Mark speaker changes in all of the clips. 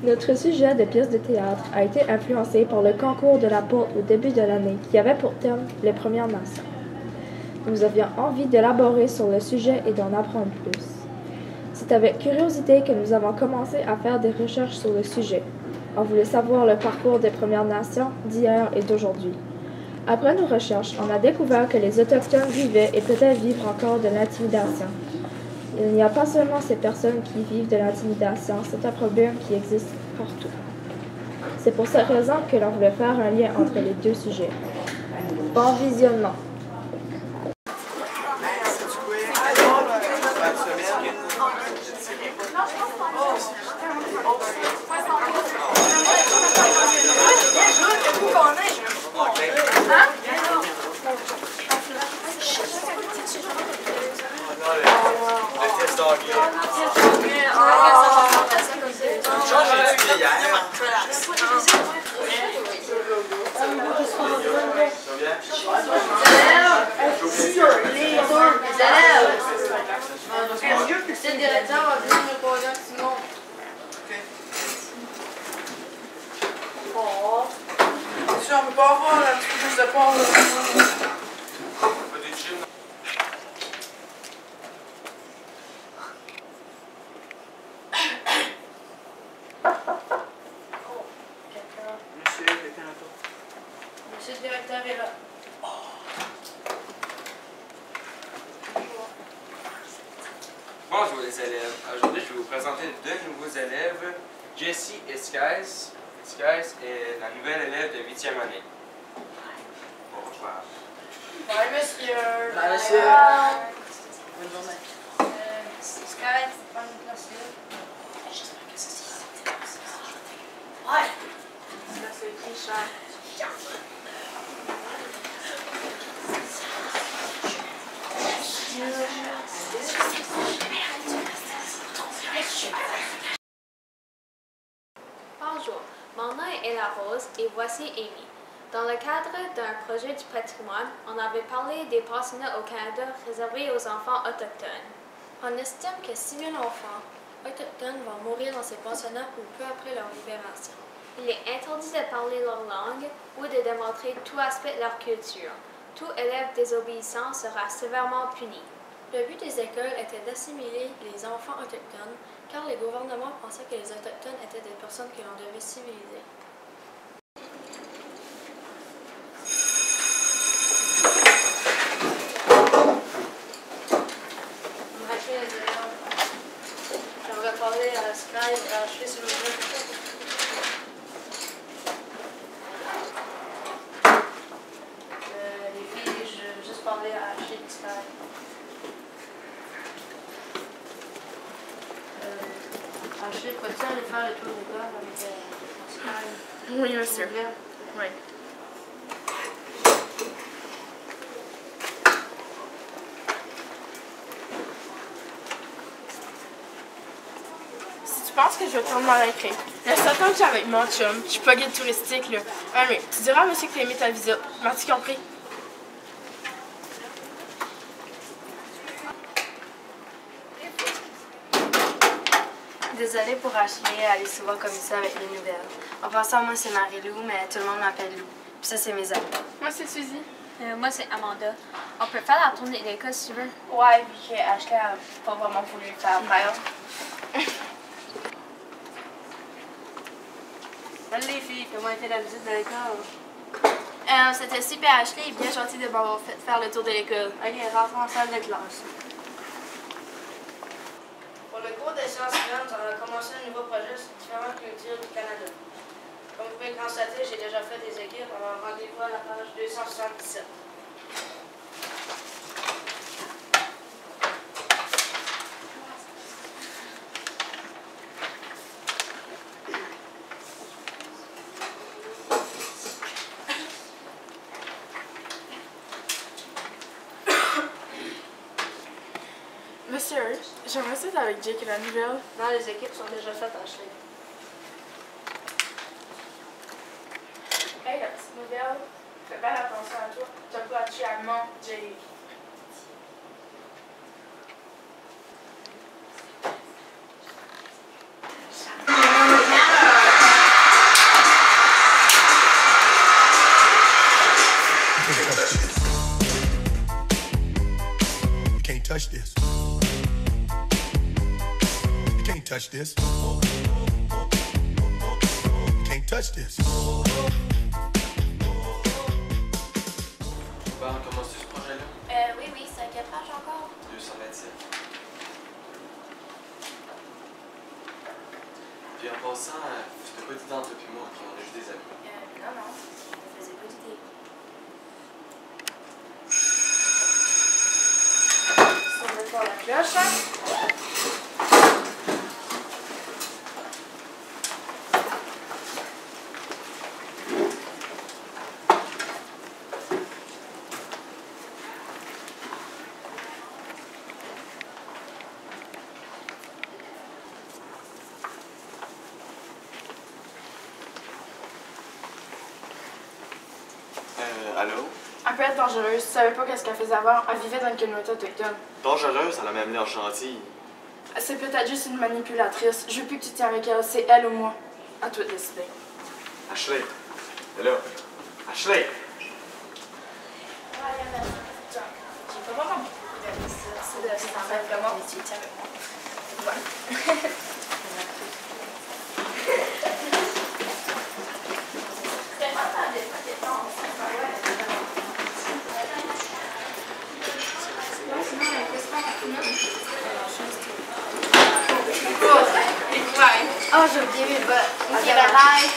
Speaker 1: Notre sujet de pièce de théâtre a été influencé par le concours de la porte au début de l'année qui avait pour thème les Premières Nations. Nous avions envie d'élaborer sur le sujet et d'en apprendre plus. C'est avec curiosité que nous avons commencé à faire des recherches sur le sujet. On voulait savoir le parcours des Premières Nations d'hier et d'aujourd'hui. Après nos recherches, on a découvert que les Autochtones vivaient et peut-être vivent encore de l'intimidation. Il n'y a pas seulement ces personnes qui vivent de l'intimidation, c'est un problème qui existe partout. C'est pour cette raison que l'on voulait faire un lien entre les deux sujets. Bon visionnement!
Speaker 2: Le directeur va venir me poser un petit nom. Oh.
Speaker 3: Si on peut pas avoir la petite plus de porc.
Speaker 2: Monsieur le directeur est là.
Speaker 4: Bonjour les élèves. Aujourd'hui, je vais vous présenter deux nouveaux élèves, Jessie et Skies. Skies est la nouvelle élève de 8e année. Bonsoir.
Speaker 2: Bye, monsieur.
Speaker 3: Bye, monsieur. Bonne journée.
Speaker 2: Sky, c'est pas une place là. J'espère que ceci ouais. Ça, c'est écrit cher.
Speaker 5: Bonjour, mon nom est Ella Rose et voici Amy. Dans le cadre d'un projet du patrimoine, on avait parlé des pensionnats au Canada réservés aux enfants autochtones.
Speaker 6: On estime que 6 000 enfants autochtones vont mourir dans ces pensionnats ou peu après leur libération.
Speaker 5: Il est interdit de parler leur langue ou de démontrer tout aspect de leur culture. Tout élève désobéissant sera sévèrement puni.
Speaker 6: Le but des écoles était d'assimiler les enfants autochtones car les gouvernements pensaient que les autochtones étaient des personnes que l'on devait civiliser.
Speaker 2: J'aimerais parler à Sky et à Ashley s'il vous plaît. Les filles, je veux juste parler à Ashley et Sky. Ashley, peux-tu aller faire le tour des gars avec Sky?
Speaker 3: Oui, monsieur. Oui. Si tu penses que je vais te rendre mal à l'écrit, laisse attendre que j'ai avec mon chum. Je suis pas guide touristique, là. Ah, mais tu diras à monsieur que t'as aimé ta visite. M'as-tu compris?
Speaker 7: Désolée pour Ashley, elle est souvent comme ça avec les nouvelles. En passant, moi c'est Marie-Lou, mais tout le monde m'appelle Lou. Puis ça, c'est mes amis.
Speaker 3: Moi, c'est Suzy.
Speaker 5: Moi, c'est Amanda. On peut faire la tournée de l'école si tu veux.
Speaker 3: Ouais, puis que Ashley a pas vraiment voulu le faire faire.
Speaker 2: Salut les filles, comment était la visite de l'école?
Speaker 6: C'était super Ashley et bien gentil de m'avoir fait faire le tour de l'école.
Speaker 2: Ok, rentre en salle de classe. Pour le cours des sciences humaines, on a commencé un nouveau projet sur différentes cultures du Canada. Comme vous pouvez le constater, j'ai déjà fait des équipes. Alors rendez-vous à la page 277.
Speaker 3: Monsieur, j'aimerais ça être avec Jake et la nouvelle.
Speaker 2: Non, les équipes sont déjà faites, Ashley.
Speaker 3: Hey, la petite nouvelle, fais bien attention à toi. T'as pas tué allemand, Jake.
Speaker 8: touch this. You can't touch this. You can't touch this.
Speaker 4: Bon, on commence ce projet-là?
Speaker 6: Oui, c'est à quelle page encore?
Speaker 4: 227. Puis en passant, je t'ai pas dit d'entre puis moi, puis on a juste des amis.
Speaker 6: Non, je ne faisais pas d'idée.
Speaker 3: On va faire la cloche, hein?
Speaker 9: Allô?
Speaker 3: Elle peut être dangereuse. Tu savais pas qu'est-ce qu'elle faisait avant. Elle vivait dans une communauté autochtone.
Speaker 9: Dangereuse, elle a même l'air gentille.
Speaker 3: C'est peut-être juste une manipulatrice. Je veux plus que tu tiens avec elle. C'est elle ou moi. À toi de décider.
Speaker 9: Ashley, t'es là. Ashley!
Speaker 6: J'ai pas vraiment beaucoup regardé ça. C'est simplement tu tiens avec moi. Voilà.
Speaker 7: Oh, j'ai oublié mes bottes. Ok, bye bye.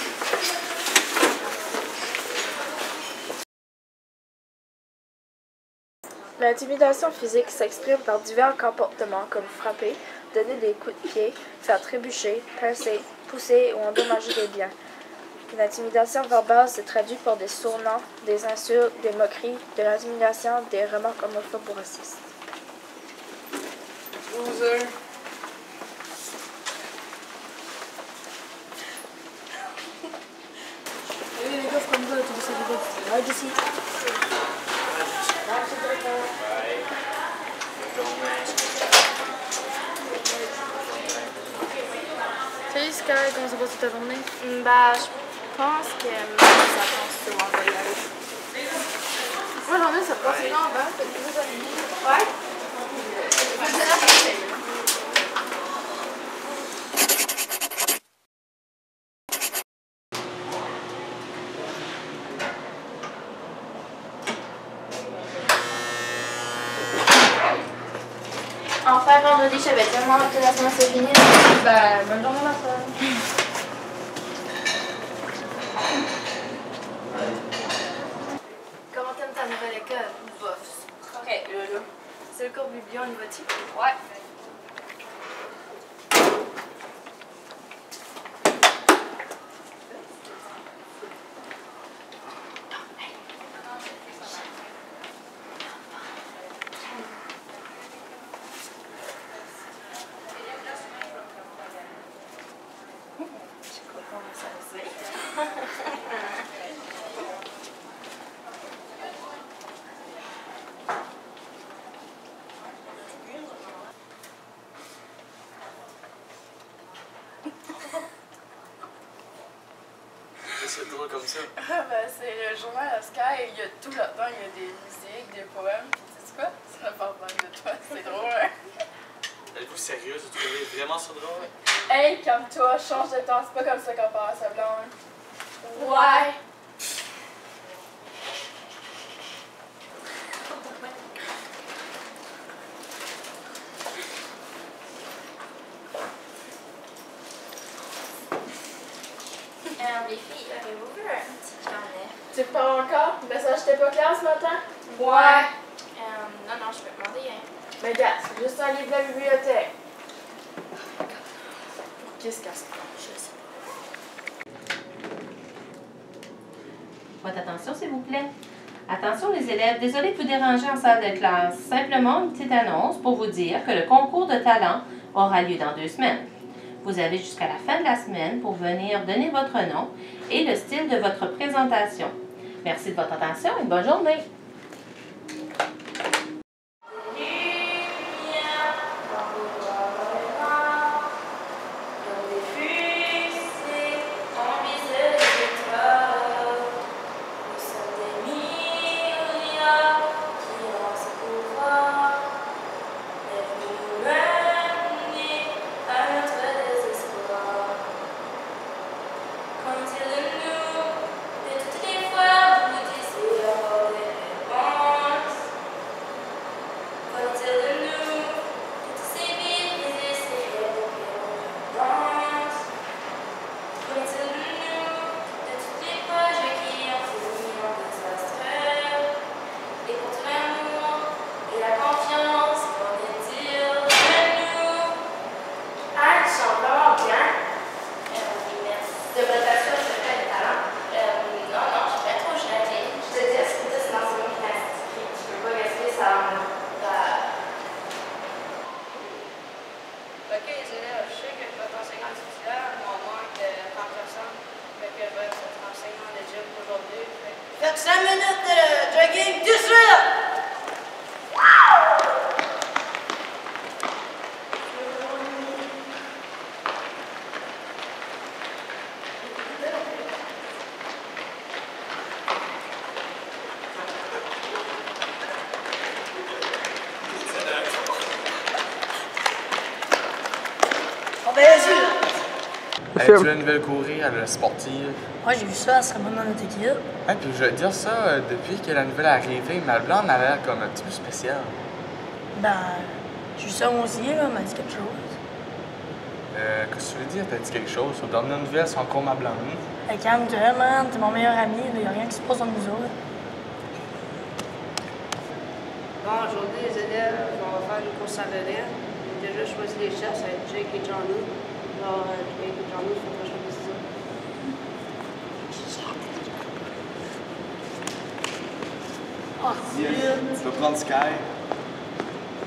Speaker 1: L'intimidation physique s'exprime par divers comportements comme frapper, donner des coups de pied, faire trébucher, pincer, pousser ou endommager des biens. L'intimidation verbale se traduit par des surnoms, des insultes, des moqueries, de l'intimidation, des remarques homophobes ou racistes.
Speaker 3: Loser.
Speaker 1: Les gars, comme ça, tu sais, les gars, ici.
Speaker 7: Salut Sky, comment ça passe ta journée? Bah, je pense que ça pense souvent on va y aller.
Speaker 3: Moi, j'en ai, ça passe énorme, hein? T'as des amis. Ouais.
Speaker 7: Enfin, vendredi, je savais tellement que la semaine c'est fini. Bah, bonne journée, ma soeur. Comment t'aimes ta nouvelle école? Bof.
Speaker 6: Ok, là.
Speaker 7: C'est le cours biblio, on y va-tu?
Speaker 6: Ouais.
Speaker 9: C'est drôle comme ça.
Speaker 3: Ben, c'est le journal à Sky. Il y a tout là-dedans. Il y a des musiques, des poèmes. Puis, tu sais quoi? Ça parle même de toi. C'est drôle, hein?
Speaker 9: Êtes-vous sérieuse? Vous trouvez vraiment ça drôle?
Speaker 3: Hey, calme-toi. Change de temps. C'est pas comme ça qu'on parle à sa blonde.
Speaker 6: Ouais. Les filles, avez-vous vu un petit carnet?
Speaker 3: Tu parles encore? Le message t'es pas clair ce matin?
Speaker 6: Ouais. Non, je peux demander, hein.
Speaker 3: Mais gars, c'est juste un livre de la bibliothèque. Qu'est-ce qu'elle se passe?
Speaker 6: Je sais pas.
Speaker 10: Votre attention, s'il vous plaît. Attention les élèves, désolé de vous déranger en salle de classe. Simplement une petite annonce pour vous dire que le concours de talent aura lieu dans 2 semaines. Vous avez jusqu'à la fin de la semaine pour venir donner votre nom et le style de votre présentation. Merci de votre attention et bonne journée.
Speaker 2: Bien sûr!
Speaker 9: Tu as une nouvelle courrier à la sportive.
Speaker 2: Ouais, j'ai vu ça, elle serait bonne dans notre équipe.
Speaker 9: Ouais, puis je vais te dire ça, depuis que la nouvelle est arrivée, ma blonde a l'air comme un petit peu spéciale.
Speaker 2: Ben, j'ai vu ça moi aussi, là, elle m'a dit quelque chose.
Speaker 9: Qu'est-ce que tu veux dire? T'as dit quelque chose? Aux dernières nouvelles, c'est encore ma blonde.
Speaker 2: Hey, calme-toi, man, t'es mon meilleur ami, il n'y a rien qui se passe entre nous autres.
Speaker 11: Bon, aujourd'hui, les élèves, on va faire une course à relais. On a déjà choisi les chefs, ça va être Jake et Johnny. Alors, Jake et Johnny, il faudra choisir ça.
Speaker 3: Oh,
Speaker 9: Tu vas prendre Sky.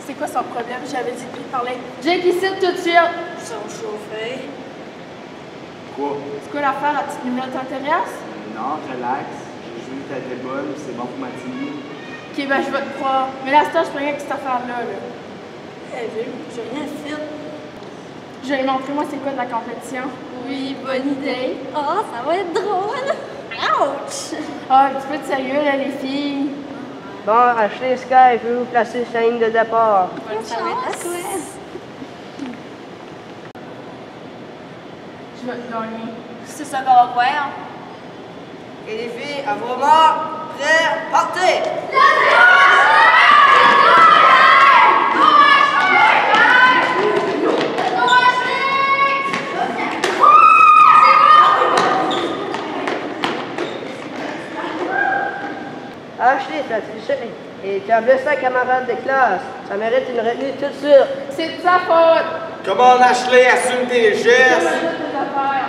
Speaker 3: c'est quoi son problème? J'avais dit de lui parler. Jake, ici tout de suite!
Speaker 11: Ils sont chauffés.
Speaker 9: Quoi?
Speaker 3: C'est quoi l'affaire? La petite nouvelle t'intéresse?
Speaker 9: Non, relax. J'ai joué ta tête bonne, c'est bon pour ma team.
Speaker 3: Ok, ben je vais te croire. Mais là, c'est je rien avec cette affaire-là. Là.
Speaker 2: Hey, j'ai rien fait.
Speaker 3: Je vais lui montrer moi c'est quoi de la compétition. Oui, bonne idée.
Speaker 6: Oh, ça va être drôle!
Speaker 2: Ouch!
Speaker 3: Ah, un petit peu de sérieux, là, les filles.
Speaker 11: Bon, Ashley et Sky, pouvez-vous placer sa ligne de départ?
Speaker 6: Bonne chance à toi!
Speaker 3: Je vais te gagner.
Speaker 2: C'est ça qu'on va voir.
Speaker 11: Et les filles, à vos morts, prêts, partez! Ashley, t'as triché. Et tu as blessé un camarade de classe. Ça mérite une retenue tout de suite.
Speaker 3: C'est de sa faute.
Speaker 9: Comment Ashley, assume tes gestes?
Speaker 3: Tes affaires.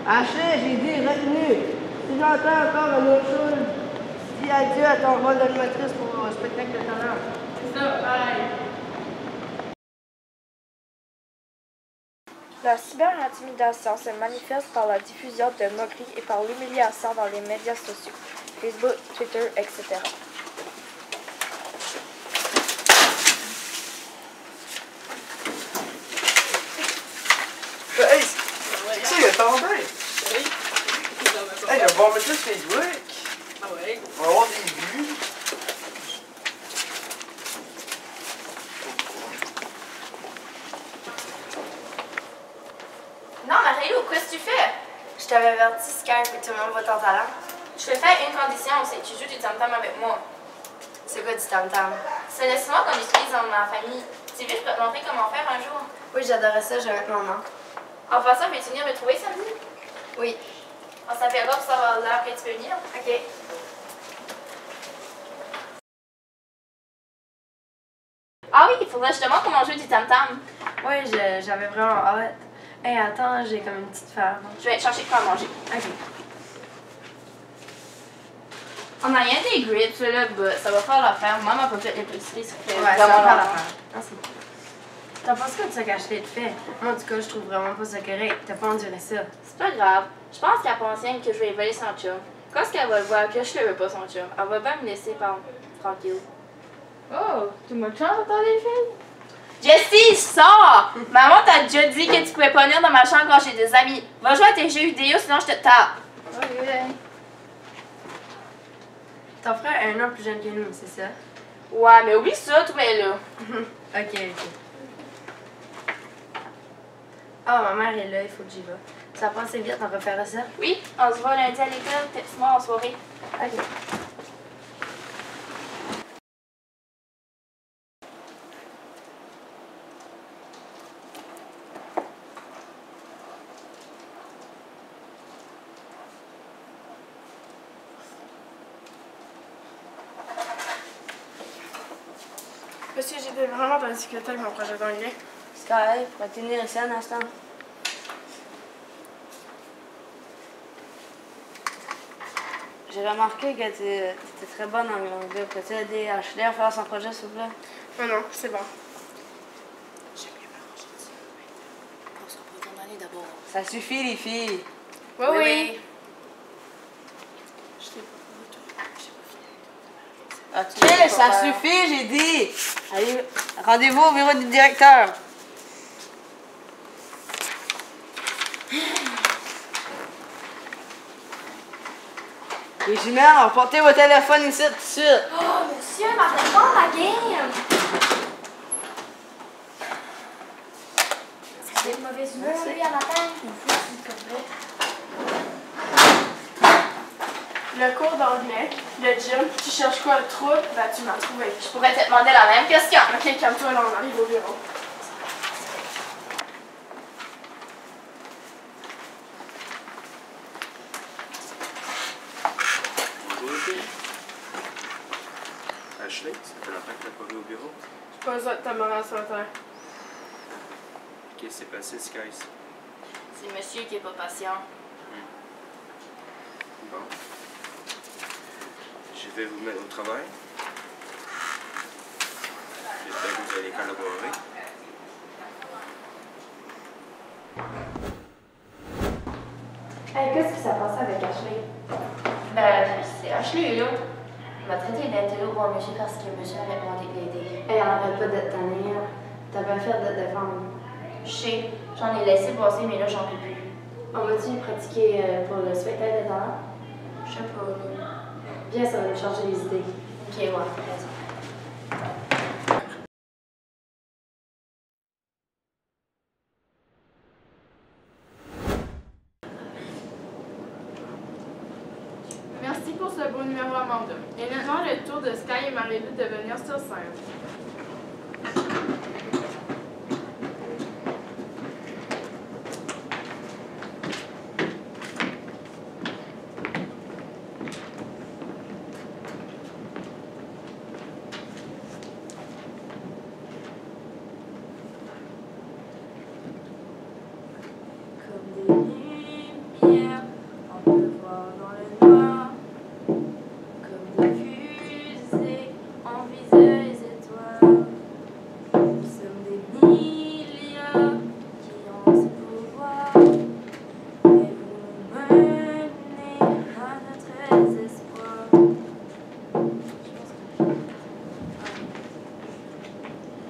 Speaker 11: Ashley, j'ai dit retenue. Si j'entends encore une autre chose, dis adieu à ton rôle d'animatrice pour un spectacle de talent.
Speaker 3: C'est ça, pareil.
Speaker 1: La cyberintimidation se manifeste par la diffusion de moqueries et par l'humiliation dans les médias sociaux, Facebook, Twitter, etc.
Speaker 4: Hey, c'est ça, il attendait. Hey, on va mettre ça sur Facebook.
Speaker 2: Ah ouais?
Speaker 4: On va avoir des vues.
Speaker 7: Non, Marie-Lou, qu'est-ce que tu fais?
Speaker 2: Je t'avais averti, Sky, que tout le monde va ton talent.
Speaker 7: Je te fais une condition, c'est que tu joues du tam-tam avec moi.
Speaker 2: C'est quoi du tam-tam?
Speaker 7: C'est l'instrument qu'on utilise dans ma famille. Tu veux, je peux te montrer comment faire un jour.
Speaker 2: Oui, j'adorais ça, je vais mettre mon nom.
Speaker 7: En passant, peux-tu venir me trouver samedi?
Speaker 2: Oui.
Speaker 7: On s'appellera pour savoir l'heure que tu peux venir.
Speaker 2: OK.
Speaker 7: Ah oui, il faudrait que je te montre comment jouer du tam-tam.
Speaker 2: Oui, j'avais vraiment hâte. Hey, attends, j'ai comme une petite femme.
Speaker 7: Je vais te chercher quoi à manger.
Speaker 2: OK.
Speaker 7: On a rien des grids, celui-là, bah, ça va faire l'affaire. Maman peut peut-être l'épicerie, ça fait
Speaker 2: Ouais, ça
Speaker 7: vraiment
Speaker 2: va faire
Speaker 7: longtemps.
Speaker 2: l'affaire. Merci. T'en penses quoi de ça qu'Ashley te fait? Moi, en tout cas, je trouve vraiment pas ça correct. T'as pas enduré ça.
Speaker 7: C'est pas grave. Je pense qu'elle pense rien que je vais voler son chum. Quand est-ce qu'elle va le voir que je le veux pas son chum? Elle va bien me laisser tranquille.
Speaker 3: Oh, tu m'as de chance d'entendre les filles?
Speaker 7: Jessie, sors! Maman t'a déjà dit que tu pouvais pas venir dans ma chambre quand j'ai des amis. Va jouer à tes jeux vidéo, sinon je te tape.
Speaker 3: Ok.
Speaker 2: Ton frère est un an plus jeune que nous, c'est ça?
Speaker 7: Ouais, mais oublie ça, toi, là.
Speaker 2: OK. Ah, ma mère est là, il faut que j'y va. Ça a passé vite, on va faire ça?
Speaker 7: Oui, on se voit lundi à l'école, texte-moi en soirée.
Speaker 2: OK.
Speaker 3: Monsieur, j'étais vraiment dans la difficulté avec mon projet d'anglais.
Speaker 11: Sky, pourrais-tu tenir ici un instant? J'ai remarqué que tu étais très bonne en anglais. Peux-tu aider Ashley à faire son projet, s'il vous plaît?
Speaker 3: Non, non, c'est bon.
Speaker 11: Ça suffit, les filles.
Speaker 3: Oui, oui.
Speaker 11: Chris, ça suffit, j'ai dit. Allez, rendez-vous au bureau du directeur. Les jumelles, emportez vos téléphones ici tout de suite.
Speaker 7: Oh, monsieur, m'arrête pas la game!
Speaker 6: C'est une mauvaise humeur.
Speaker 3: d'anglais, le gym, tu cherches quoi, le trouble? Ben, tu m'as trouvé.
Speaker 7: Je pourrais te demander la même question.
Speaker 3: Ok, calme-toi, là, on arrive au bureau.
Speaker 4: Bonjour, les filles. Ashley, ça fait longtemps que t'as pas vu au bureau?
Speaker 3: Je suis pas besoin de ta morale sur la terre.
Speaker 4: Qu'est-ce qui s'est passé, Skies?
Speaker 7: C'est monsieur qui est pas patient.
Speaker 4: Bon. Je vais vous mettre au travail. J'espère que vous allez collaborer.
Speaker 1: Hey, qu'est-ce qui s'est passé avec Ashley?
Speaker 7: Ben, c'est Ashley, là. Il m'a traité d'intello pour monsieur parce que monsieur avait demandé de l'aider.
Speaker 1: Hey, on n'arrête pas de te tanner. T'as bien fait de te défendre.
Speaker 7: Je sais, j'en ai laissé passer, mais là, j'en peux plus.
Speaker 1: On va-tu pratiquer pour le spectacle de talent?
Speaker 7: Je sais pas, là.
Speaker 1: Bien, ça va nous changer les idées.
Speaker 7: Ok, ouais, t'as raison.
Speaker 3: Merci pour ce beau numéro, Amanda. Et maintenant, le tour de Sky et Marie-Lou de venir sur scène.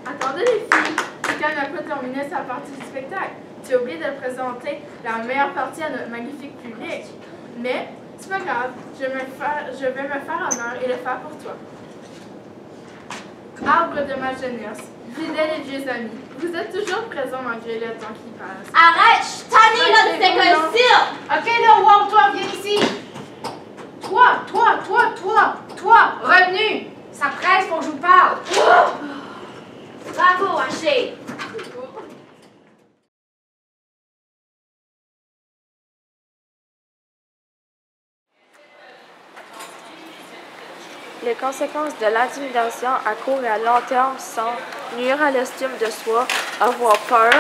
Speaker 3: Attendez les filles, Sky n'a pas terminé sa partie du spectacle. Tu as oublié de présenter la meilleure partie à notre magnifique public. Mais c'est pas grave, je vais me faire honneur et le faire pour toi. Arbre de ma jeunesse, fidèles et vieux amis, vous êtes toujours présents malgré le temps qui passe.
Speaker 7: Arrête, je suis tannée là de cette école-ci!
Speaker 10: OK, là, wow, toi, viens ici. Toi, revenu. Ça presse, faut que je vous parle.
Speaker 7: Bravo, Ashley!
Speaker 1: Les conséquences de l'intimidation à court et à long terme sont nuire à l'estime de soi, avoir peur,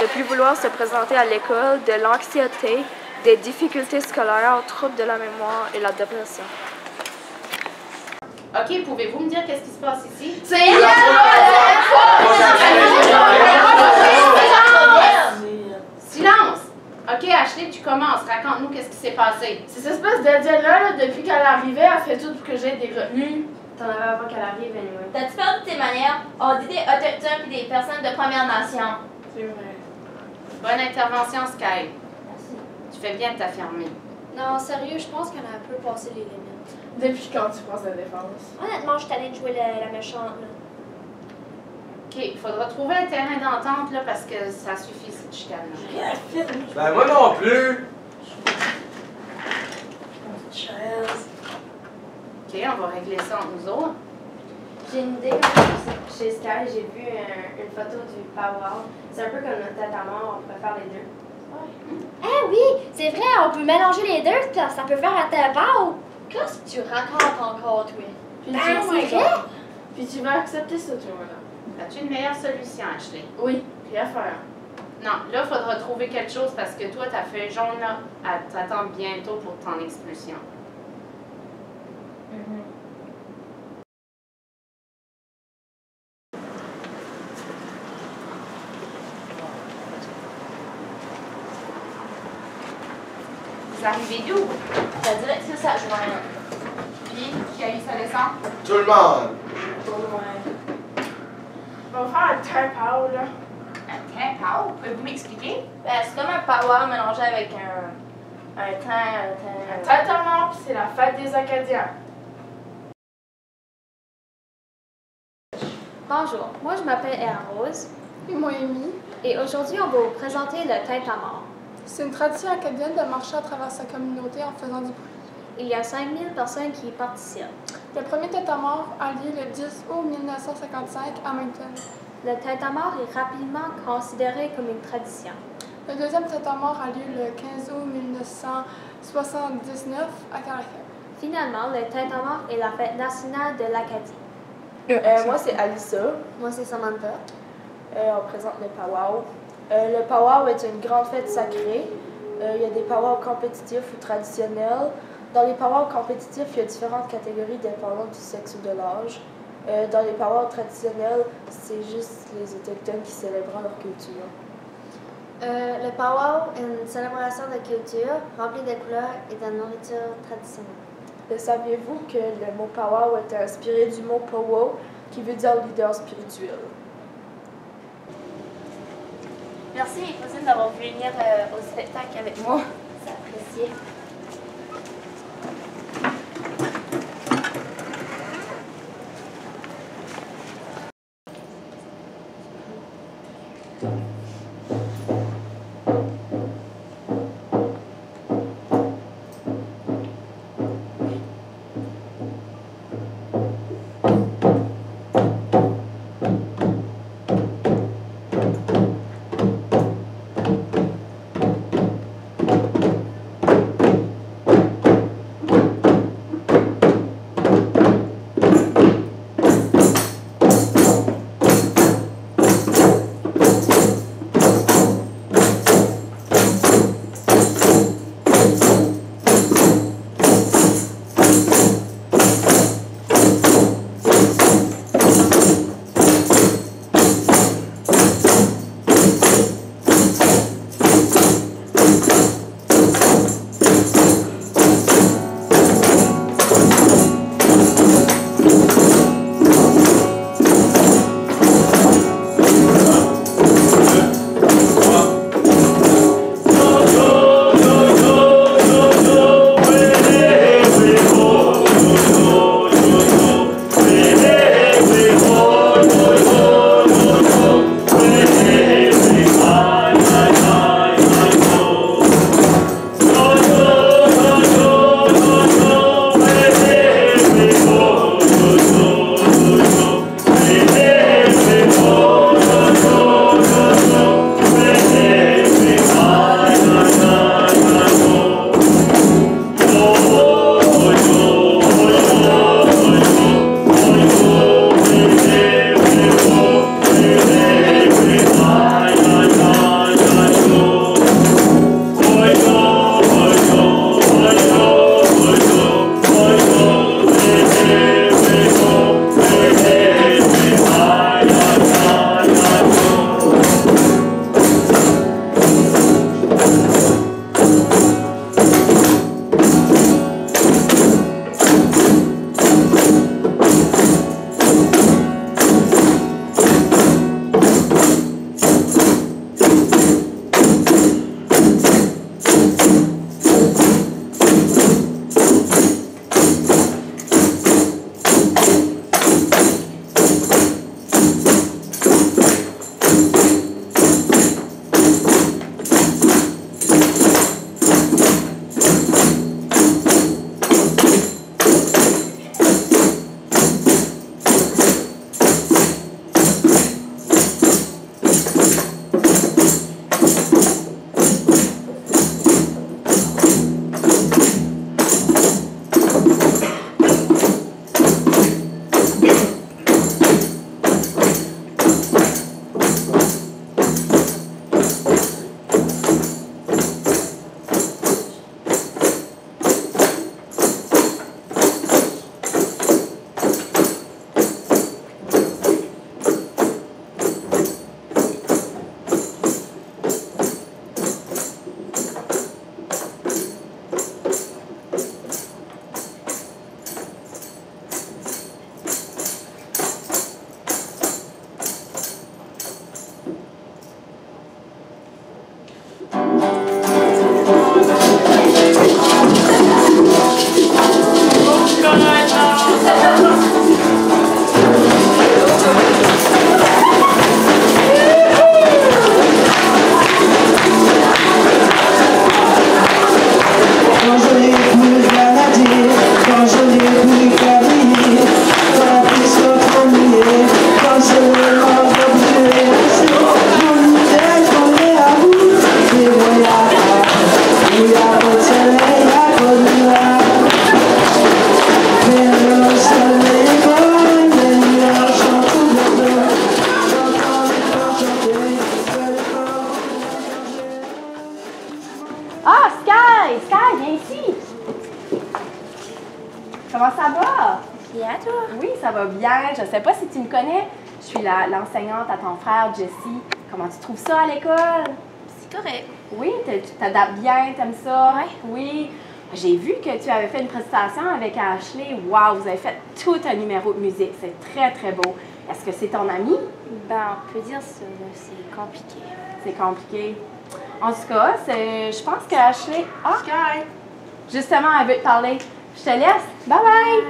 Speaker 1: ne plus vouloir se présenter à l'école, de l'anxiété, des difficultés scolaires, troubles de la mémoire et la dépression.
Speaker 10: OK, pouvez-vous me dire qu'est-ce qui se passe ici? Silence! OK, Ashley, tu commences. Raconte-nous qu'est-ce qui s'est passé.
Speaker 3: C'est cette espèce d'Adienne-là, depuis qu'elle est arrivée, elle fait tout pour que j'aie des retenues.
Speaker 1: T'en avais avant qu'elle arrive, anyway.
Speaker 7: T'as-tu perdu tes manières? On dit des autochtones et des personnes de Première Nation.
Speaker 3: C'est vrai.
Speaker 10: Bonne intervention, Sky.
Speaker 7: Merci.
Speaker 10: Tu fais bien de t'affirmer.
Speaker 6: Non, sérieux, je pense qu'on a un peu passé les limites.
Speaker 3: Depuis quand tu penses à la défense?
Speaker 6: Honnêtement, je suis allée jouer la méchante, là.
Speaker 10: OK, il faudra trouver un terrain d'entente, là, parce que ça suffit, cette chicane-là.
Speaker 4: Ben, moi non plus!
Speaker 10: OK, on va régler ça entre nous autres.
Speaker 1: J'ai une idée. Chez Sky, j'ai vu une photo du powwow. C'est un peu comme notre tête à mort, on pourrait faire les deux.
Speaker 6: Ah oui, c'est vrai, on peut mélanger les deux, ça peut faire un tabac. Qu'est-ce que tu racontes encore, toi?
Speaker 3: Puis
Speaker 6: Ben,
Speaker 3: tu-
Speaker 6: c'est vrai.
Speaker 3: Puis tu vas accepter ça, toi, là.
Speaker 10: As-tu une meilleure solution, Ashley?
Speaker 3: Oui, rien à faire.
Speaker 10: Non, là, il faudra trouver quelque chose parce que toi, ta feuille jaune, là, elle t'attend bientôt pour ton expulsion. Vous arrivez d'où?
Speaker 7: La directrice adjointe.
Speaker 10: Puis, qui a eu sa leçon?
Speaker 8: Tout le monde!
Speaker 3: On va faire un tap-out, là.
Speaker 10: Un tap-out? Pouvez-vous m'expliquer?
Speaker 7: Ben, c'est comme un power mélangé avec un temps.
Speaker 3: Un tête à mort, puis c'est la fête des Acadiens.
Speaker 6: Bonjour, moi je m'appelle Ella Rose
Speaker 12: Et moi, Amy.
Speaker 6: et aujourd'hui on va vous présenter le tête à mort.
Speaker 12: C'est une tradition acadienne de marcher à travers sa communauté en faisant du bruit.
Speaker 5: Il y a 5000 personnes qui y participent.
Speaker 3: Le premier tête à mort a lieu le 10 août 1955 à Moncton.
Speaker 5: Le tête à mort est rapidement considéré comme une tradition.
Speaker 3: Le deuxième tête à mort a lieu le 15 août 1979 à Caracas.
Speaker 5: Finalement, le tête à mort est la fête nationale de l'Acadie.
Speaker 1: Moi, c'est Alissa.
Speaker 6: Moi, c'est Samantha.
Speaker 1: On présente le powwow. Le powwow est une grande fête sacrée. Il y a des powwows compétitifs ou traditionnels. Dans les powwows compétitifs, il y a différentes catégories dépendant du sexe ou de l'âge. Dans les powwows traditionnels, c'est juste les Autochtones qui célèbrent leur culture.
Speaker 6: Le powwow est une célébration de culture remplie de couleurs et de nourriture traditionnelle.
Speaker 1: Saviez-vous que le mot powwow est inspiré du mot powwow, qui veut dire leader spirituel?
Speaker 7: Merci mes cousines d'avoir pu venir au spectacle avec moi. C'est apprécié.
Speaker 12: va bien. Je sais pas si tu me connais. Je suis l'enseignante à ton frère, Jessie. Comment tu trouves ça à l'école?
Speaker 6: C'est correct.
Speaker 12: Oui, tu t'adaptes bien, t'aimes ça?
Speaker 6: Ouais.
Speaker 12: Oui. J'ai vu que tu avais fait une présentation avec Ashley. Wow, vous avez fait tout un numéro de musique. C'est très, très beau. Est-ce que c'est ton ami?
Speaker 6: Ben, on peut dire ça, là, c'est compliqué.
Speaker 12: C'est compliqué. En tout cas, je pense que Ashley... Ah!
Speaker 3: Sky!
Speaker 12: Justement, elle veut te parler. Je te laisse. Bye bye!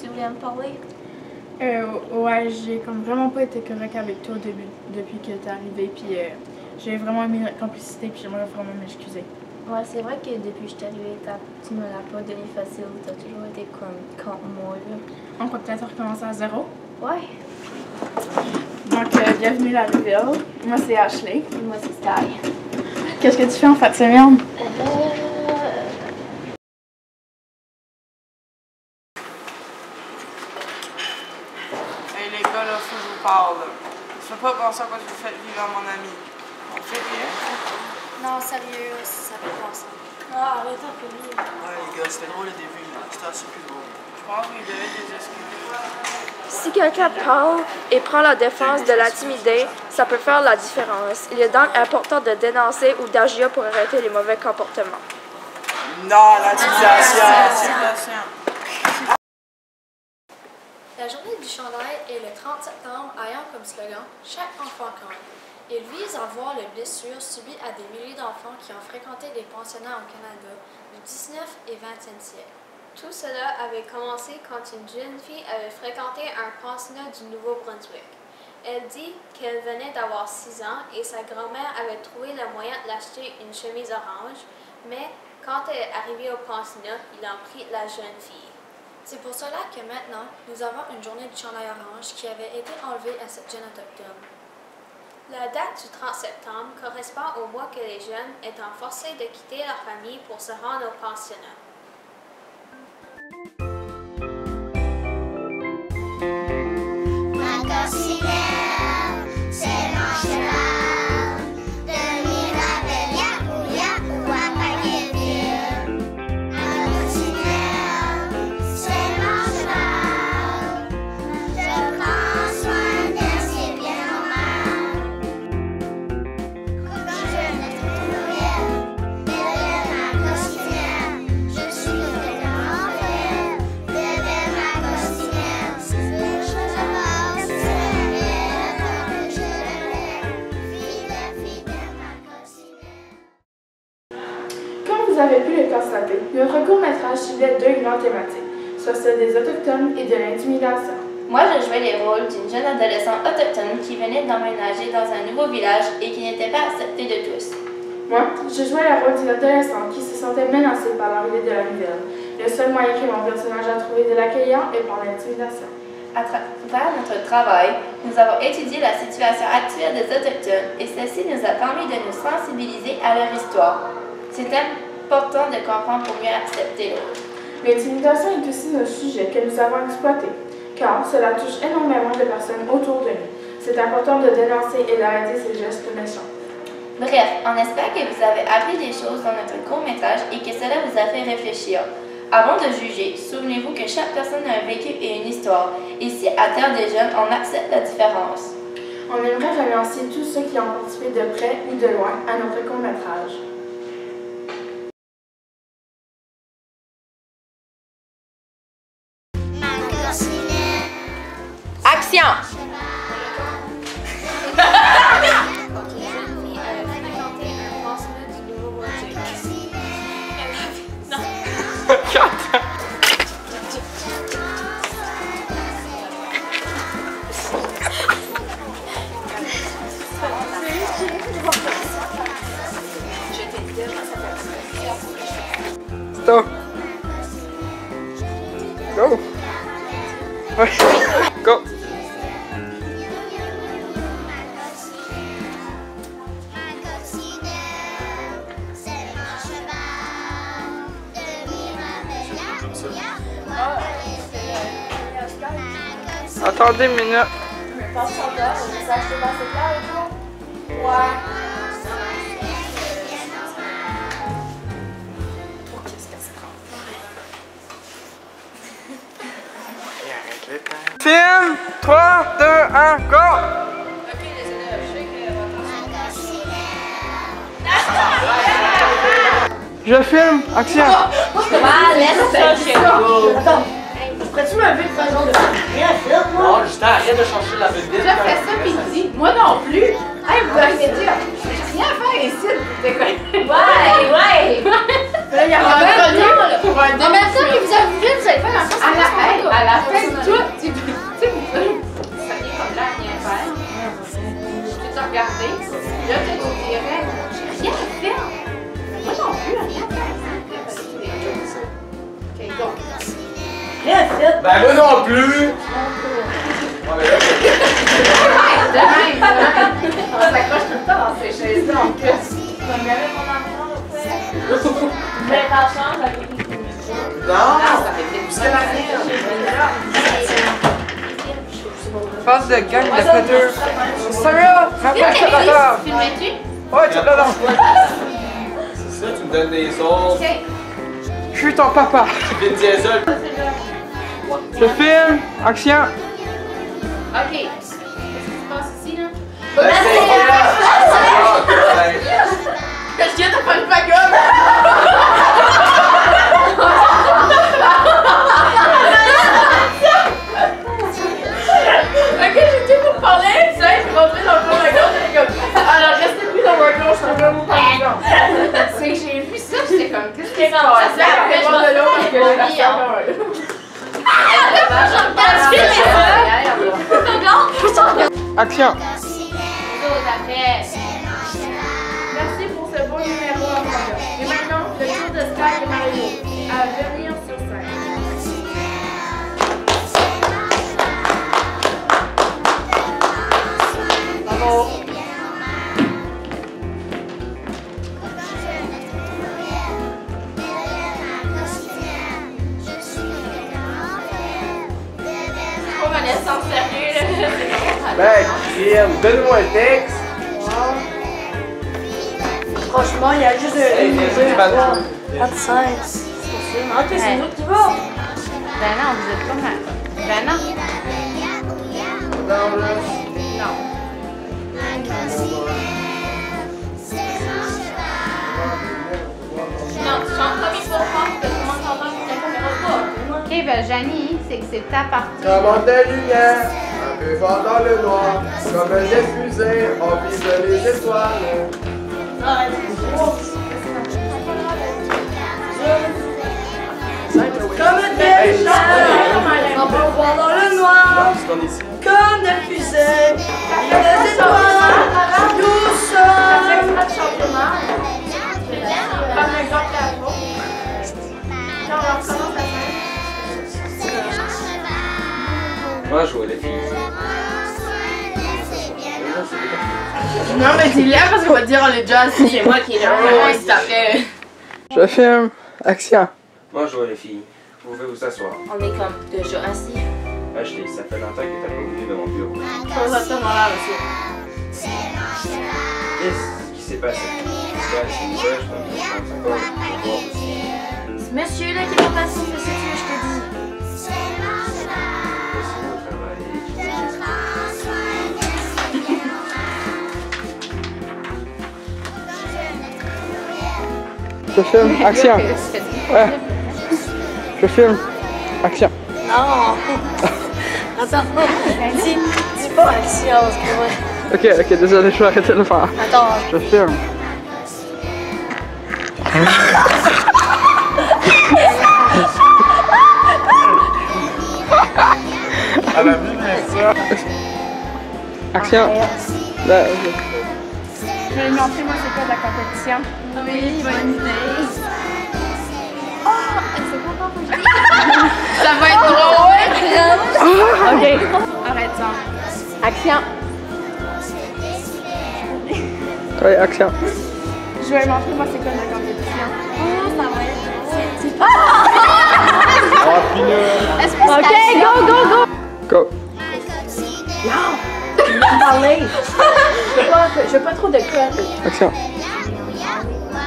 Speaker 6: Tu voulais me parler?
Speaker 3: Ouais, j'ai comme vraiment pas été correct avec toi au début, depuis que t'es arrivé, puis j'ai vraiment aimé notre complicité, puis j'aimerais vraiment m'excuser.
Speaker 6: Ouais, c'est vrai que depuis que je suis arrivée, tu me l'as pas donné facile, t'as toujours été comme contre moi, là.
Speaker 3: On peut peut-être recommencer à zéro?
Speaker 6: Ouais.
Speaker 3: Donc, bienvenue à la Rivière. Moi, c'est Ashley.
Speaker 6: Et moi, c'est Sky.
Speaker 3: Qu'est-ce que tu fais en fin de semaine?
Speaker 13: Hey les gars, là, faut que je vous parle. Je peux pas penser à quoi je vous faites vivre à mon ami. On fait rien.
Speaker 6: Non, sérieux, ça fait pas ça. Ah, arrête un peu.
Speaker 13: Ouais, les gars, c'était drôle au début, mais c'était assez plus drôle. Je pense qu'il devait être des excuses.
Speaker 1: Si quelqu'un parle et prend la défense de l'intimider, ça peut faire la différence. Il est donc important de dénoncer ou d'agir pour arrêter les mauvais comportements.
Speaker 13: Non, l'intimidation!
Speaker 6: La journée du chandail est le 30 septembre, ayant comme slogan « Chaque enfant compte ». Il vise à voir les blessures subies à des milliers d'enfants qui ont fréquenté des pensionnats au Canada du 19 et 20e siècle.
Speaker 5: Tout cela avait commencé quand une jeune fille avait fréquenté un pensionnat du Nouveau-Brunswick. Elle dit qu'elle venait d'avoir 6 ans et sa grand-mère avait trouvé le moyen de l'acheter une chemise orange, mais quand elle est arrivée au pensionnat, il en prit la jeune fille.
Speaker 6: C'est pour cela que maintenant, nous avons une journée du chandail orange qui avait été enlevée à cette jeune autochtone.
Speaker 5: La date du 30 septembre correspond au mois que les jeunes étant forcés de quitter leur famille pour se rendre au pensionnat.
Speaker 3: Vous avez pu le constater, notre court-métrage ciblait 2 grandes thématiques, soit celle des Autochtones et de l'intimidation.
Speaker 14: Moi, je jouais les rôles d'une jeune adolescente autochtone qui venait d'emménager dans un nouveau village et qui n'était pas acceptée de tous.
Speaker 3: Moi, je jouais le rôle d'une adolescente qui se sentait menacée par l'arrivée de la nouvelle. Le seul moyen que mon personnage a trouvé de l'accueillant est par l'intimidation.
Speaker 14: À travers notre travail, nous avons étudié la situation actuelle des Autochtones et ceci nous a permis de nous sensibiliser à leur histoire. C'est important de comprendre pour mieux accepter l'autre.
Speaker 3: L'intimidation est aussi un sujet que nous avons exploité, car cela touche énormément de personnes autour de nous. C'est important de dénoncer et d'arrêter ces gestes méchants.
Speaker 14: Bref, on espère que vous avez appris des choses dans notre court-métrage et que cela vous a fait réfléchir. Avant de juger, souvenez-vous que chaque personne a un vécu et une histoire. Ici, à Terre des Jeunes, on accepte la différence.
Speaker 3: On aimerait remercier tous ceux qui ont participé de près ou de loin à notre court-métrage.
Speaker 14: Action!
Speaker 9: Stop! Go! Go! Attendez une minute.
Speaker 6: Passe ton gars, on les a achetés dans cette là et tout? Ouais.
Speaker 15: Film, 3, 2, 1, go!
Speaker 11: Ok, les élèves, je sais que votre
Speaker 15: Je filme, action!
Speaker 3: Pourrais-tu me lever de façon de rien faire, moi?
Speaker 9: Non, Justin, arrête de changer la vedette.
Speaker 3: J'ai fait ça pis il dit, moi non plus. Hey, vous m'avez dit, j'ai rien à faire ici. T'es quoi? Ouais. Là, il y a un premier pour un
Speaker 7: En même temps que vous avez vu, vous allez faire la face.
Speaker 3: à la fin de tout, tu sais, ça vient comme là, rien faire. Je t'ai regardé. Là, tu dirais, j'ai rien à faire. Moi non plus, rien à faire. Ok, donc. Rien à faire.
Speaker 9: Ben moi non plus!
Speaker 3: De même. On s'accroche tout le temps dans ces chaises-là en plus.
Speaker 5: Comme j'avais mon enfant au fait. Je vais pas chambre avec une
Speaker 15: Non!
Speaker 3: Ça fait des
Speaker 15: Passe de gang de péteux. Sarah, rapproche de la table.
Speaker 5: Filmais-tu?
Speaker 15: Ouais, tu l'as dans.
Speaker 9: C'est ça, tu me donnes des ordres.
Speaker 15: Je suis ton papa.
Speaker 9: Vin Diesel.
Speaker 15: Je filme, action.
Speaker 3: Ok. Qu'est-ce qui se passe ici, là? Qu'est-ce qu'il y a de faire une bagomme? Ok, j'étais pour parler, ça, je suis rentrée dans le fond de la gorge, j'étais comme, alors restez plus dans ma gorge, je vais vous parler. C'est que j'ai vu ça, j'étais comme, qu'est-ce qui se passe? Après, je vois de l'eau parce que j'ai la
Speaker 15: Action.
Speaker 3: Merci pour ce beau numéro à moi. Et maintenant, le tour de Sky et Mario à venir sur scène. Bravo. Trop Vanessa, en sérieux, là.
Speaker 15: Ben, Kim, donne-moi un texte.
Speaker 11: Franchement, il y a juste
Speaker 7: Pas de sens.
Speaker 11: Ok, c'est nous qui va.
Speaker 10: Ben non, vous êtes pas mal. Ben non. Non.
Speaker 5: Non, tu chantes comme il faut fort que tout le monde s'entende que ta caméra pas.
Speaker 10: Ok, ben Janie, c'est que c'est ta partie.
Speaker 16: Commande des lumières, un peu fort dans le noir, comme des fusées, on vise les étoiles.
Speaker 11: Comme des lumières, on peut voir dans le noir, comme des fusées, des étoiles, nous sommes.
Speaker 3: Comme un grand capot. Quand on recommence la scène.
Speaker 4: Moi, je vois les filles.
Speaker 3: Non, mais dis-le parce qu'on va dire on est déjà assis. C'est moi qui est là. Ouais, s'il te plaît.
Speaker 15: Je filme, action.
Speaker 4: Moi, je vois les filles. Vous pouvez vous asseoir.
Speaker 14: On est comme déjà assis.
Speaker 4: Achetez, ça fait longtemps que t'as pas venu dans mon bureau.
Speaker 3: Exactement là, monsieur.
Speaker 4: Qu'est-ce qui s'est passé? C'est une pêche, je pense encore pour voir aussi.
Speaker 14: Ce monsieur-là qui est pas passé, c'est ce que je te dis.
Speaker 15: Je filme, action. Ouais. Je filme, action.
Speaker 7: Non. Attends. Dis pas action, excuse-moi.
Speaker 15: Ok, désolé, je vais arrêter de le faire.
Speaker 7: Attends.
Speaker 15: Je filme.
Speaker 16: Elle a vu bien ça.
Speaker 15: Action. Là,
Speaker 3: Je vais lui montrer moi c'est quoi de la compétition. Oui, bonne idée. Ça va être drôle. Ok. Arrête ça. Action.
Speaker 15: oui, action.
Speaker 3: Je vais lui montrer moi c'est quoi de la compétition.
Speaker 7: Ça va être.
Speaker 3: Est-ce que
Speaker 7: Ok, go, go, go.
Speaker 15: Go.
Speaker 12: Non! Il va me parler! Je veux pas trop de code.
Speaker 15: Action.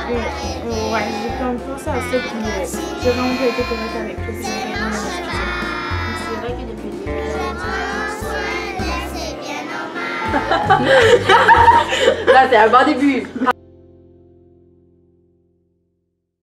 Speaker 3: Ouais, j'ai comme pensé à ça puis j'ai vraiment pas été correcte avec toi puis j'ai vraiment m'excuser. C'est
Speaker 5: vrai que depuis le début.
Speaker 12: Là, c'est un bon début.